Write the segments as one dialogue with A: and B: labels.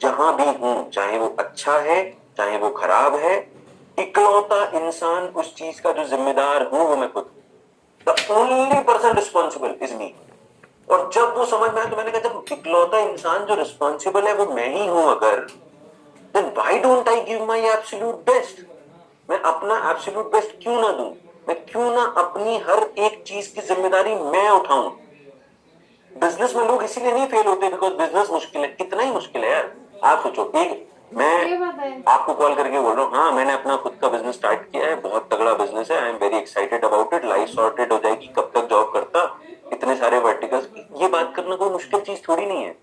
A: जहां भी हूं, चाहे वो अच्छा है चाहे वो खराब है, इकलौता इंसान उस चीज का जो जिम्मेदार हूं वो मैं खुद हूं। The only person responsible is me. और जब वो समझ में आया तो मैंने कहा जब इकलौता इंसान जो रिस्पॉन्सिबल है वो मैं ही हूं अगर, then why don't I give my absolute best. मैं अपना एब्सोल्यूट बेस्ट क्यों ना दूं? मैं क्यों ना अपनी हर एक चीज की जिम्मेदारी मैं उठाऊं? बिजनेस में लोग इसीलिए नहीं फेल होते बिकॉज बिजनेस मुश्किल है। कितना ही मुश्किल है यार। आप सोचो, एक मैं आपको कॉल करके बोल रहा हूँ हाँ मैंने अपना खुद का बिजनेस स्टार्ट किया है, बहुत तगड़ा बिजनेस है, I am very excited about it, life sorted हो जाएगी, कब तक जॉब करता, इतने सारे वर्टिकल्स। ये बात करना कोई मुश्किल चीज थोड़ी नहीं है।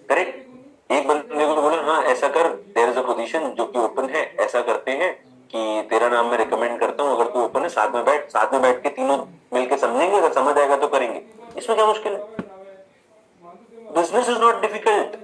A: करेक्ट। एक बंदे को बोला हाँ ऐसा कर, देयर इज अ पोजीशन जो कि ओपन है, ऐसा करते हैं कि तेरा नाम मैं रिकमेंड करता हूँ, अगर तू ओपन है साथ में बैठ के तीनों मिलके समझेंगे, अगर समझ आएगा तो करेंगे। इसमें क्या मुश्किल है? Business is not difficult.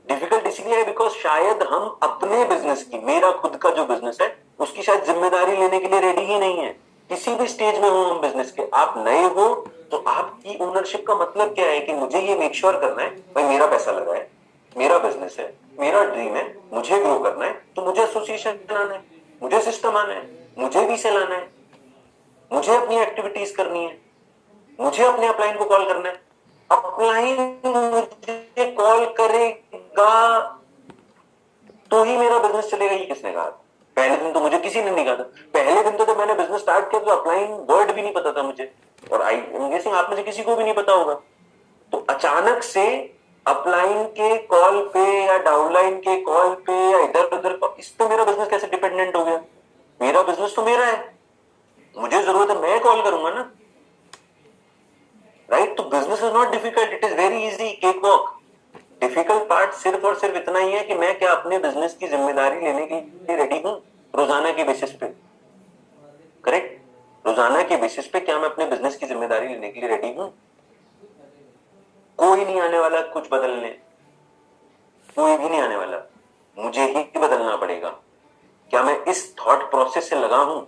A: Difficult इसलिए है बिकॉज शायद हम अपने बिजनेस की, मेरा खुद का जो बिजनेस है उसकी शायद जिम्मेदारी लेने के लिए रेडी ही नहीं है। किसी भी स्टेज में हो हम बिजनेस के, आप नए हो तो आपकी ओनरशिप का मतलब क्या है कि मुझे ये मेक श्योर करना है भाई मेरा पैसा लगा है, मेरा बिजनेस है, मेरा ड्रीम है, मुझे ग्रो करना है, तो मुझे एसोसिएशन आना है, मुझे सिस्टम आना है, मुझे वीसे लाना है, मुझे अपनी एक्टिविटीज करनी है, मुझे अपने अपलाइन को कॉल करना है। अपलाइन मुझे कॉल करेगा तो ही मेरा बिजनेस चलेगा, ये किसने कहा? पहले दिन तो मुझे किसी ने नहीं कहा था। पहले दिन तो जब मैंने बिजनेस स्टार्ट किया तो अपलाइन वर्ड भी नहीं पता था मुझे, और आई एम गेसिंग आप में से किसी को भी नहीं पता होगा। तो अचानक से अपलाइन के कॉल पे या डाउनलाइन के कॉल पे या इधर उधर इस पे मेरा बिजनेस कैसे डिपेंडेंट हो गया? मेरा बिजनेस तो मेरा है, मुझे जरूरत है मैं कॉल करूंगा ना, राइट? तो business is not difficult, it is very easy, cake walk. Difficult part सिर्फ और सिर्फ इतना ही है कि मैं क्या अपने बिजनेस की जिम्मेदारी लेने के लिए रेडी हूं रोजाना के बेसिस पे। करेक्ट। रोजाना के बेसिस पे क्या मैं अपने बिजनेस की जिम्मेदारी लेने के लिए रेडी हूं? कोई नहीं आने वाला कुछ बदलने, कोई भी नहीं आने वाला, मुझे ही बदलना पड़ेगा। क्या मैं इस थॉट प्रोसेस से लगा हूं?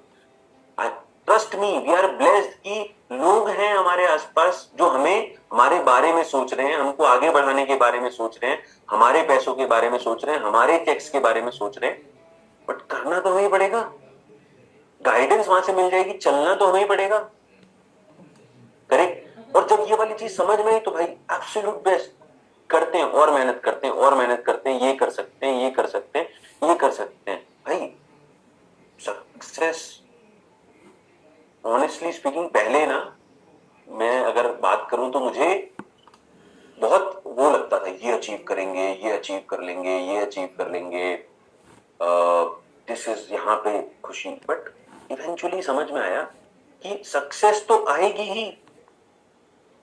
A: Trust me, we are blessed कि लोग हैं हमारे आसपास जो हमें, हमारे बारे में सोच रहे हैं, हमको आगे बढ़ाने के बारे में सोच रहे हैं, हमारे पैसों के बारे में सोच रहे हैं, हमारे चेक्स के बारे में सोच रहे हैं। बट करना तो हमें ही पड़ेगा, गाइडेंस वहां से मिल जाएगी, चलना तो हमें ही पड़ेगा। करेक्ट। और जब ये वाली चीज समझ में आई तो भाई एब्सोल्यूट बेस्ट, करते हैं और मेहनत करते हैं और मेहनत करते हैं, ये कर सकते हैं, ये कर सकते हैं, ये कर सकते हैं। भाई सक्सेस ऑनेस्टली स्पीकिंग, पहले ना मैं अगर बात करूं तो मुझे बहुत वो लगता था ये अचीव करेंगे, ये अचीव कर लेंगे, ये अचीव कर लेंगे, दिस इज यहाँ पे खुशी। बट इवेंचुअली समझ में आया कि सक्सेस तो आएगी ही,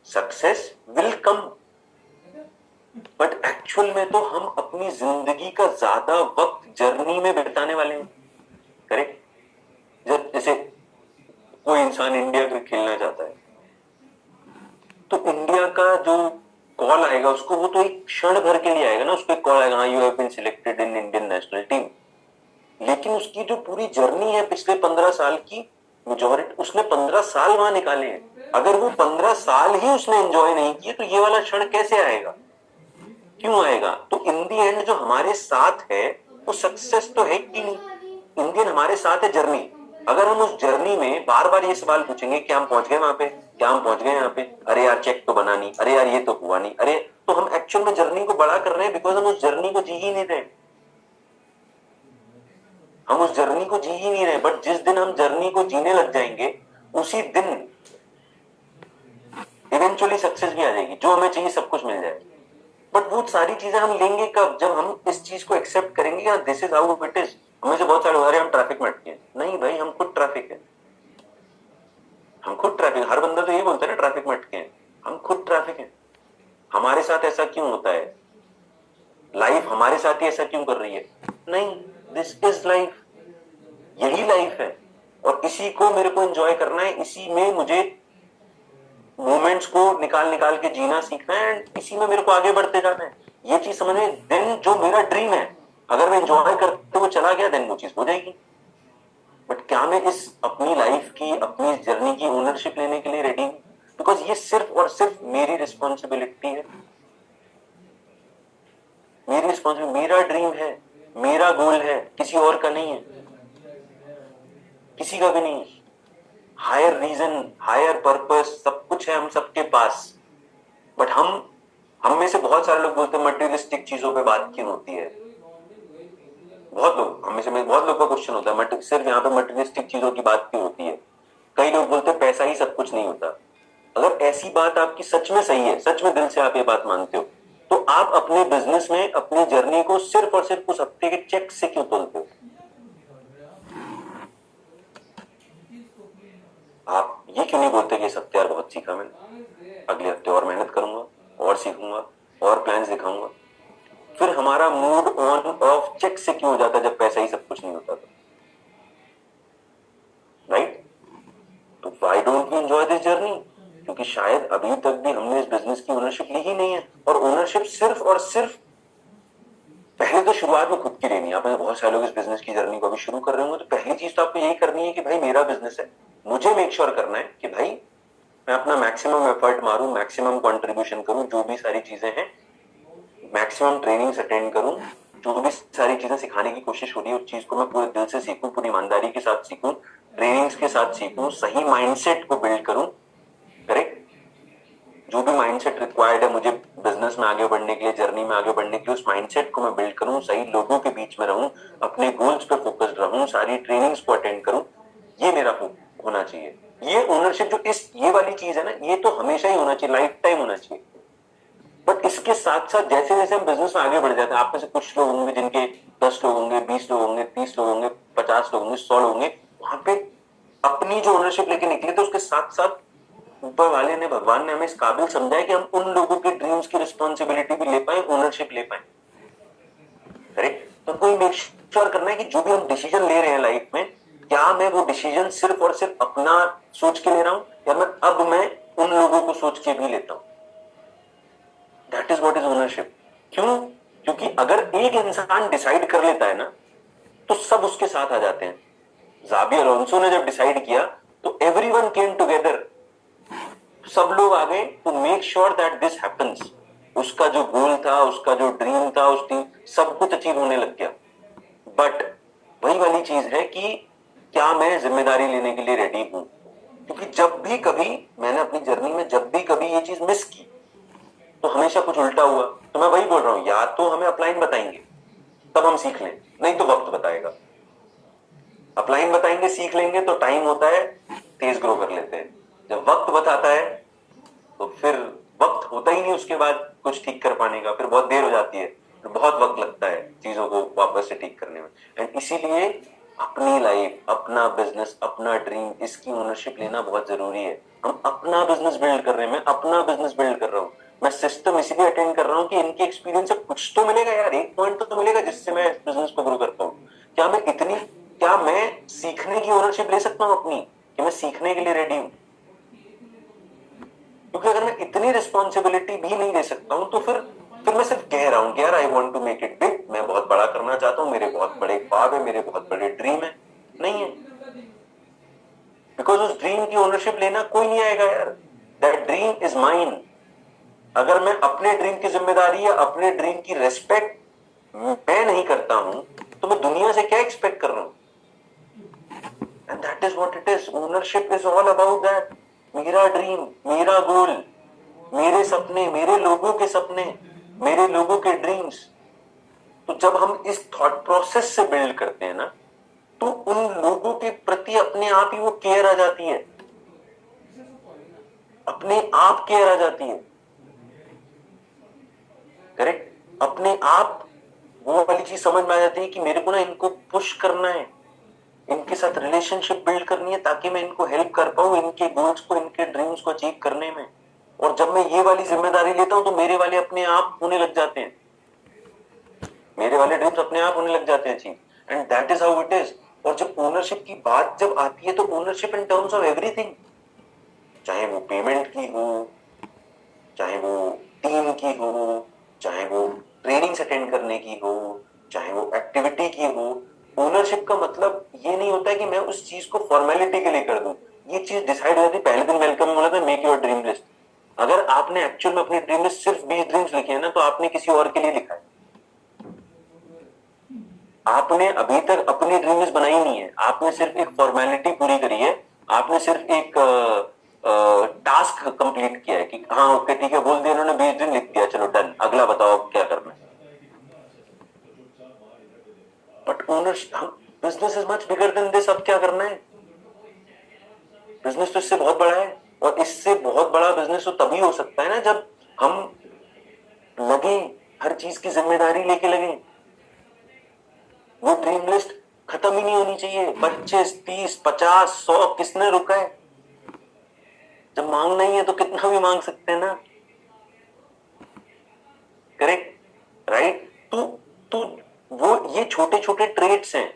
A: success will come, but actual में तो हम अपनी जिंदगी का ज्यादा वक्त जर्नी में बिताने वाले हैं। करेक्ट। जब जैसे कोई इंसान इंडिया क्रिकेट खेलना चाहता है तो इंडिया का जो कॉल आएगा उसको, वो तो एक क्षण भर के लिए आएगा ना, उसको कॉल आएगा हाँ you have been selected in Indian national team. लेकिन उसकी जो पूरी जर्नी है पिछले 15 साल की, मेजॉरिटी उसने 15 साल वहां निकाले हैं। अगर वो 15 साल ही उसने एंजॉय नहीं किए तो ये वाला क्षण कैसे आएगा? क्यों आएगा? तो इन दी एंड जो हमारे साथ है वो सक्सेस तो है कि नहीं, इंडियन हमारे साथ है जर्नी। अगर हम उस जर्नी में बार बार ये सवाल पूछेंगे कि हम पहुंच गए वहां पे, क्या हम पहुंच गए यहाँ पे, अरे यार चेक तो बना नहीं, अरे यार ये तो हुआ नहीं, अरे, तो हम एक्चुअल में जर्नी को बड़ा कर रहे हैं बिकॉज हम उस जर्नी को जी ही नहीं रहे, हम उस जर्नी को जी ही नहीं रहे। बट जिस दिन हम जर्नी को जीने लग जाएंगे उसी दिन इवेंचुअली सक्सेस भी आ जाएगी, जो हमें चाहिए सब कुछ मिल जाएगा। बट वो सारी चीजें हम लेंगे कब? जब हम इस चीज को एक्सेप्ट करेंगे this is how it is. हमें से बहुत सारे अरे हम ट्रैफिक में अटके हैं, नहीं भाई हम खुद ट्रैफिक है, हम खुद ट्रैफिक। हर बंदा तो ये बोलता है ना ट्रैफिक में अटके हैं, हम खुद ट्रैफिक है। हमारे साथ ऐसा क्यों होता है? लाइफ हमारे साथ ही ऐसा क्यों कर रही है? नहीं, दिस इज लाइफ, यही लाइफ है और इसी को मेरे को एंजॉय करना है, इसी में मुझे मोमेंट्स को निकाल निकाल के जीना सीखना है एंड इसी में मेरे को आगे बढ़ते जाना है। ये चीज समझ में, देन जो मेरा ड्रीम है अगर मैं एंजॉय करते हुए चला गया देन वो चीज हो जाएगी। बट क्या मैं इस अपनी लाइफ की, अपनी जर्नी की ओनरशिप लेने के लिए रेडी हूं? बिकॉज ये सिर्फ और सिर्फ मेरी रिस्पॉन्सिबिलिटी है। रिस्पॉन्सिबिलिटी, मेरा ड्रीम है, मेरा गोल है, किसी और का नहीं है, किसी का भी नहीं है। हायर रीजन, हायर पर्पस सब कुछ है हम सबके पास, बट हम में से बहुत सारे लोग बोलते हैं मटेरियलिस्टिक चीजों पे बात क्यों होती है। बहुत लोग, हम में से बहुत लोग का क्वेश्चन होता है सिर्फ यहाँ पे मटेरियलिस्टिक चीजों की बात क्यों होती है। कई लोग बोलते हैं पैसा ही सब कुछ नहीं होता। अगर ऐसी बात आपकी सच में सही है, सच में दिल से आप ये बात मानते हो, तो आप अपने बिजनेस में अपनी जर्नी को सिर्फ और सिर्फ उस हफ्ते के चेक से क्यों तोलते हो। आप ये क्यों नहीं बोलते कि इस हफ्ते यार बहुत सीखा मैंने, अगले हफ्ते और मेहनत करूंगा और सीखूंगा और प्लान्स दिखाऊंगा। फिर हमारा मूड ऑन ऑफ चेक से क्यों हो जाता जब पैसा ही सब कुछ नहीं होता था, राइट। तो why don't we enjoy this journey, क्योंकि शायद अभी तक भी हमने इस बिजनेस की ओनरशिप ली ही नहीं है। और ओनरशिप सिर्फ और सिर्फ पहले तो शुरुआत में खुद की लेनी है। आप में बहुत सारे लोग इस बिजनेस की जर्नी को अभी शुरू कर रहे होंगे, तो पहली चीज तो आपको यही करनी है कि भाई मेरा बिजनेस है, मुझे मेक श्योर करना है कि भाई मैं अपना मैक्सिमम एफर्ट मारूं, मैक्सिमम कंट्रीब्यूशन करूं, जो भी सारी चीजें हैं मैक्सिमम ट्रेनिंग्स अटेंड करूं, जो भी सारी चीजें सिखाने की कोशिश हो रही है उस चीज को मैं पूरे दिल से सीखूं, पूरी ईमानदारी के साथ सीखूं, ट्रेनिंग्स के साथ सीखूं, सही माइंडसेट को बिल्ड करूं। करेक्ट, जो भी माइंडसेट रिक्वायर्ड है मुझे बिजनेस में आगे बढ़ने के लिए, जर्नी में आगे बढ़ने के लिए, उस माइंडसेट को मैं बिल्ड करूं, सही लोगों के बीच में रहूं, अपने गोल्स पे फोकस्ड रहूं, सारी ट्रेनिंग्स को अटेंड करूं, ये मेरा होना चाहिए। ये ओनरशिप जो ये वाली चीज है ना, ये तो हमेशा ही होना चाहिए, लाइफ टाइम होना चाहिए। बट इसके साथ साथ जैसे जैसे हम बिजनेस में आगे बढ़ जाते हैं, आप में से कुछ लोग होंगे जिनके 10 लोग होंगे, 20 लोग होंगे, 30 लोग होंगे, 50 लोग होंगे, 100 लोग होंगे, वहां पे अपनी जो ओनरशिप लेके निकले, तो उसके साथ साथ ऊपर वाले ने, भगवान ने हमें इस काबिल समझा है कि हम उन लोगों के ड्रीम्स की रिस्पॉन्सिबिलिटी भी ले पाए, ओनरशिप ले पाए। करेक्ट, तो कोई मेक श्योर करना है कि जो भी हम डिसीजन ले रहे हैं लाइफ में, क्या मैं वो डिसीजन सिर्फ और सिर्फ अपना सोच के ले रहा हूं, या मैं उन लोगों को सोच के भी लेता हूं। That is what is ownership. क्यों? क्योंकि अगर एक इंसान डिसाइड कर लेता है ना, तो सब उसके साथ आ जाते हैं। जाबी अलोंसो ने जब डिसाइड किया तो एवरीवन केम टुगेदर, सब लोग आ गए to make sure that this happens. उसका जो गोल था, उसका जो ड्रीम था, उसकी सब कुछ अचीव होने लग गया। बट वही वाली चीज है कि क्या मैं जिम्मेदारी लेने के लिए रेडी हूं। क्योंकि जब भी कभी मैंने अपनी जर्नी में जब भी कभी ये चीज मिस की, तो हमेशा कुछ उल्टा हुआ। तो मैं वही बोल रहा हूं, या तो हमें अपलाइन बताएंगे तब हम सीख लें, नहीं तो वक्त बताएगा। अपलाइन बताएंगे, सीख लेंगे तो टाइम होता है, तेज ग्रो कर लेते हैं। जब वक्त बताता है तो फिर वक्त होता ही नहीं उसके बाद कुछ ठीक कर पाने का, फिर बहुत देर हो जाती है, फिर बहुत वक्त लगता है चीजों को वापस से ठीक करने में। एंड इसीलिए अपनी लाइफ, अपना बिजनेस, अपना ड्रीम, इसकी ओनरशिप लेना बहुत जरूरी है। हम अपना बिजनेस बिल्ड कर रहे हैं, मैं अपना बिजनेस बिल्ड कर रहा हूं, मैं सिस्टम इसीलिए अटेंड कर रहा हूं कि इनके एक्सपीरियंस से कुछ तो मिलेगा यार, एक पॉइंट तो मिलेगा जिससे मैं बिजनेस को ग्रो कर पाऊं। क्या मैं सीखने की ओनरशिप ले सकता हूं अपनी, कि मैं सीखने के लिए रेडी हूं। क्योंकि अगर मैं इतनी रिस्पॉन्सिबिलिटी भी नहीं ले सकता हूं, तो फिर मैं सिर्फ कह रहा हूं कि यार I want to make it big, मैं बहुत बड़ा करना चाहता हूं, मेरे बहुत बड़े ख्वाब है, मेरे बहुत बड़े ड्रीम है। नहीं है, बिकॉज उस ड्रीम की ओनरशिप लेना कोई नहीं आएगा यार। That dream is mine. अगर मैं अपने ड्रीम की जिम्मेदारी या अपने ड्रीम की रेस्पेक्ट मैं नहीं करता हूं, तो मैं दुनिया से क्या एक्सपेक्ट कर रहा हूं। And that is what it is. Ownership is all about that. मेरा ड्रीम, मेरा गोल, मेरे सपने, मेरे लोगों के सपने, मेरे लोगों के ड्रीम्स। तो जब हम इस थॉट प्रोसेस से बिल्ड करते हैं ना, तो उन लोगों के प्रति अपने आप ही वो केयर आ जाती है, अपने आप केयर आ जाती है। करेक्ट, अपने आप वो वाली चीज समझ में आ जाती है कि मेरे को ना इनको पुश करना है, इनके साथ रिलेशनशिप बिल्ड करनी है, ताकि मैं इनको हेल्प कर पाऊं इनके गोल्स को, इनके ड्रीम्स को अचीव करने में। और जब मैं ये वाली जिम्मेदारी लेता हूं, तो मेरे वाले अपने आप होने लग जाते हैं, मेरे वाले ड्रीम्स अपने आप होने लग जाते हैं achieve. And that is how it is. और जब ओनरशिप की बात जब आती है, तो ownership in terms of everything, चाहे वो पेमेंट की हो, चाहे वो टीम की हो, चाहे वो ट्रेनिंग्स अटेंड करने की हो, चाहे वो एक्टिविटी की हो। ओनरशिप का मतलब ये नहीं होता है कि मैं उस चीज को फॉर्मेलिटी के लिए कर दूं। ये चीज डिसाइड हो जाती है पहले दिन वेलकम में बोला था, मेक योर ड्रीम लिस्ट। अगर आपने एक्चुअल में अपनी ड्रीम लिस्ट सिर्फ 20 ड्रीम्स लिखे हैं ना, तो आपने किसी और के लिए लिखा है। आपने अभी तक अपनी ड्रीम्स बनाई नहीं है, आपने सिर्फ एक फॉर्मेलिटी पूरी करी है, आपने सिर्फ एक टास्क कंप्लीट किया है कि हाँ ओके ठीक है बोल दिया उन्होंने, 20 दिन लिख दिया, चलो डन, अगला बताओ अब क्या करना है। But owner business is much bigger than this, अब क्या करना है? बिजनेस तो इससे बहुत बड़ा है, और इससे बहुत बड़ा बिजनेस तो तभी हो सकता है ना जब हम लगे, हर चीज की जिम्मेदारी लेके लगे। वो ड्रीम लिस्ट खत्म ही नहीं होनी चाहिए। 25, 30, 50, 100 किसने रुका है? जब मांगना ही है तो कितना भी मांग सकते हैं ना। Correct, right. तो वो ये छोटे छोटे ट्रेड्स हैं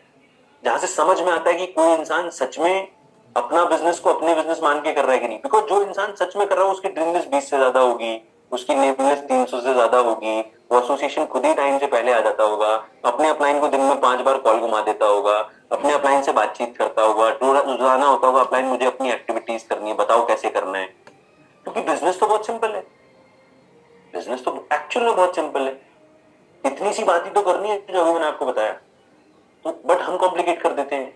A: जहां से समझ में आता है कि कोई इंसान सच में अपना बिजनेस को अपने बिजनेस मान के कर रहा है कि नहीं। बिकॉज जो इंसान सच में कर रहा है उसकी ड्रीम लिस्ट 20 से ज्यादा होगी, उसकी नेम लिस्ट 300 से ज्यादा होगी, वो एसोसिएशन खुद ही टाइम से पहले आ जाता होगा, अपने अपलाइन को दिन में 5 बार कॉल घुमा देता होगा, अपने अपलाइन से बातचीत करता होगा, रोजाना होता होगा अपलाइन मुझे अपनी एक्टिविटीज करनी है, बताओ कैसे करना है। क्योंकि बिजनेस तो बहुत सिंपल है, बिजनेस तो एक्चुअल में बहुत सिंपल है। इतनी सी बात ही तो करनी है जो अभी मैंने आपको बताया। तो बट हम कॉम्प्लिकेट कर देते हैं,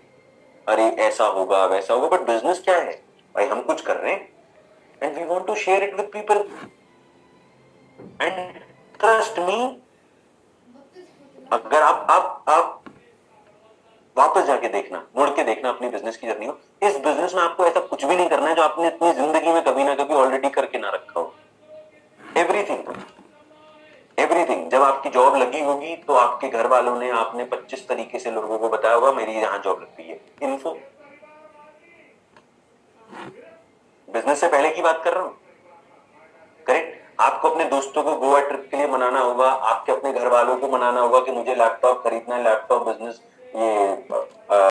A: अरे ऐसा होगा वैसा होगा। बट बिजनेस क्या है भाई, हम कुछ कर रहे हैं and we want to share it with people, and trust me, अगर आप वापस जाके देखना, मुड़ के देखना अपनी बिजनेस की जर्नी को, इस बिजनेस में आपको ऐसा कुछ भी नहीं करना है जो आपने अपनी जिंदगी में कभी ना कभी ऑलरेडी करके ना रखा हो। Everything, everything. जब आपकी जॉब लगी होगी तो आपके घर वालों ने, आपने 25 तरीके से लोगों को बताया होगा मेरी यहाँ जॉब लग गई है, इन्फो। बिजनेस से पहले की बात कर रहा हूं, करेक्ट। आपको अपने दोस्तों को गोवा ट्रिप के लिए मनाना होगा, आपके अपने घर वालों को मनाना होगा कि मुझे लैपटॉप खरीदना है, लैपटॉप बिजनेस ये